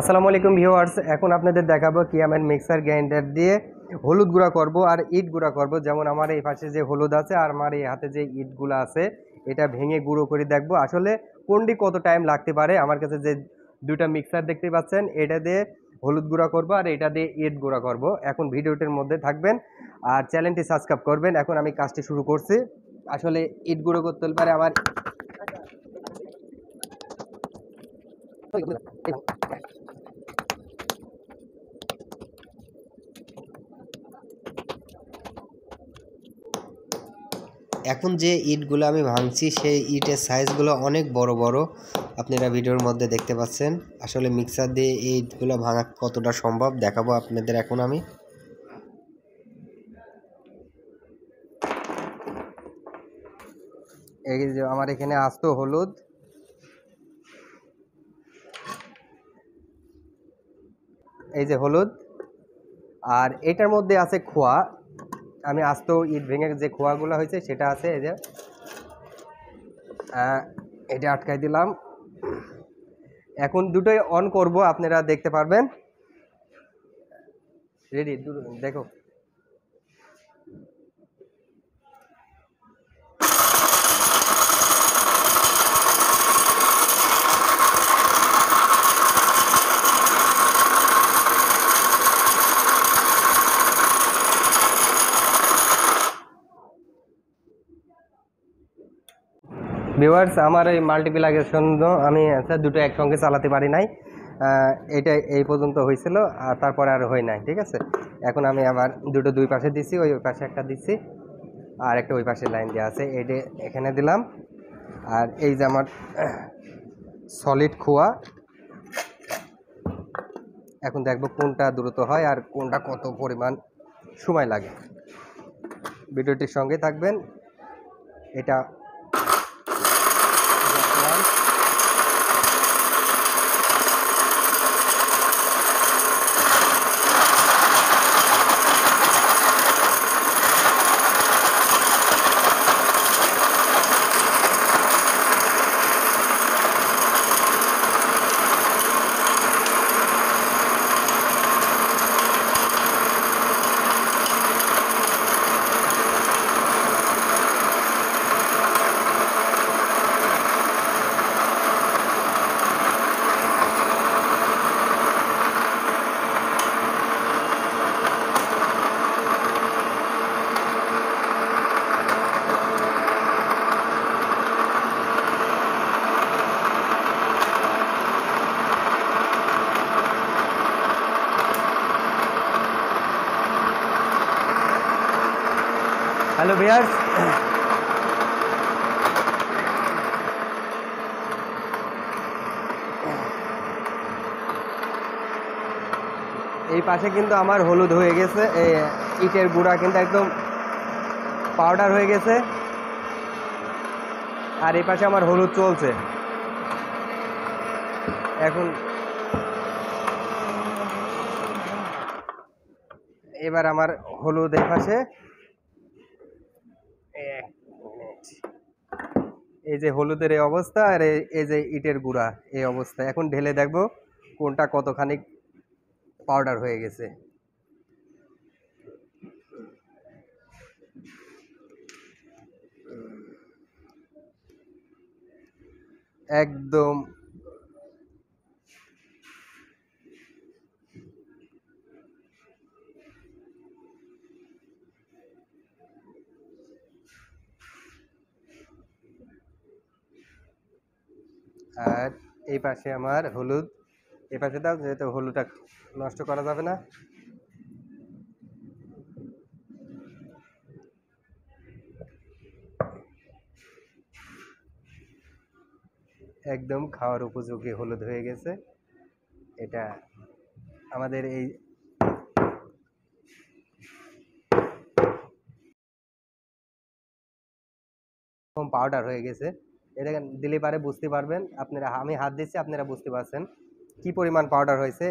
আসসালামু আলাইকুম ভিউয়ার্স, এখন আপনাদের দেখাবো কি আমি মিক্সার গ্রাইন্ডার দিয়ে হলুদ গুঁড়া করব আর ইট গুঁড়া করব। যেমন আমার এই পাশে যে হলুদ আছে আর আমার এই হাতে যে ইটগুলো আছে এটা ভেঙে গুঁড়ো করে দেখবো আসলে কোনটি কত টাইম লাগতে পারে। আমার কাছে যে দুইটা মিক্সার দেখতে পাচ্ছেন, এটা দিয়ে হলুদ গুঁড়া করব আর এটা দিয়ে ইট গুঁড়া করব। এখন ভিডিওটির মধ্যে থাকবেন আর চ্যানেলটি সাবস্ক্রাইব করবেন। এখন আমি কাজটি শুরু করছি। আসলে ইট গুঁড়ো করতে হলে পারে আমার এখন যে ইটগুলো আমি ভাঙছি সেই ইটের সাইজগুলো অনেক বড় বড়, আপনারা ভিডিওর মধ্যে দেখতে পাচ্ছেন। আসলে মিক্সার দিয়ে এই ইটগুলো ভাঙা কতটা সম্ভব দেখাবো আপনাদের। এখন আমি এই যে আমার এখানে আস্ত হলুদ, এই যে হলুদ, আর এটার মধ্যে আছে খোয়া। আমি আস্ত ইট ভেঙে যে খোয়াগুলো হয়েছে সেটা আছে, এই যে এটা আটকাই দিলাম। এখন দুটোই অন করব, আপনারা দেখতে পারবেন। রেডি, দেখো। ভিউয়ার্স, আমার এই মাল্টিপ্লাকেশন আমি দুটো একসঙ্গে চালাতে পারি নাই। এটা এই পর্যন্ত হয়েছিল আর তারপরে আর হয় নাই, ঠিক আছে। এখন আমি আবার দুটো দুই পাশে দিছি, ওই পাশে একটা দিচ্ছি আর একটা ওই পাশে লাইন দেওয়া আছে, এটা এখানে দিলাম। আর এই যে আমার সলিড খোয়া, এখন দেখবো কোনটা দ্রুত হয় আর কোনটা কত পরিমাণ সময় লাগে। ভিডিওটির সঙ্গে থাকবেন। এটা হ্যালো ভিউয়ার্স, এই পাশে কিন্তু আমার হলুদ হয়ে গেছে, এই ইটের গুঁড়া কিন্তু একদম পাউডার হয়ে গেছে। আর এই পাশে আমার হলুদ চলছে। এখন এবার আমার হলুদ এই পাশে, এই যে হলুদের এই অবস্থা আর এই যে ইটের গুঁড়া এই অবস্থা। এখন ঢেলে দেখবো কোনটা কতখানি পাউডার হয়ে গেছে। একদম আর এই পাশে আমার হলুদ, এই পাশে দাও, যেহেতু হলুদটা নষ্ট করা যাবে না। একদম খাওয়ার উপযোগী হলুদ হয়ে গেছে। এটা আমাদের এই পাউডার হয়ে গেছে। এটা দিলে পারে বুঝতে পারবেন আপনারা, আমি হাত দিচ্ছি আপনারা বুঝতে পারছেন কি পরিমাণ পাউডার হয়েছে।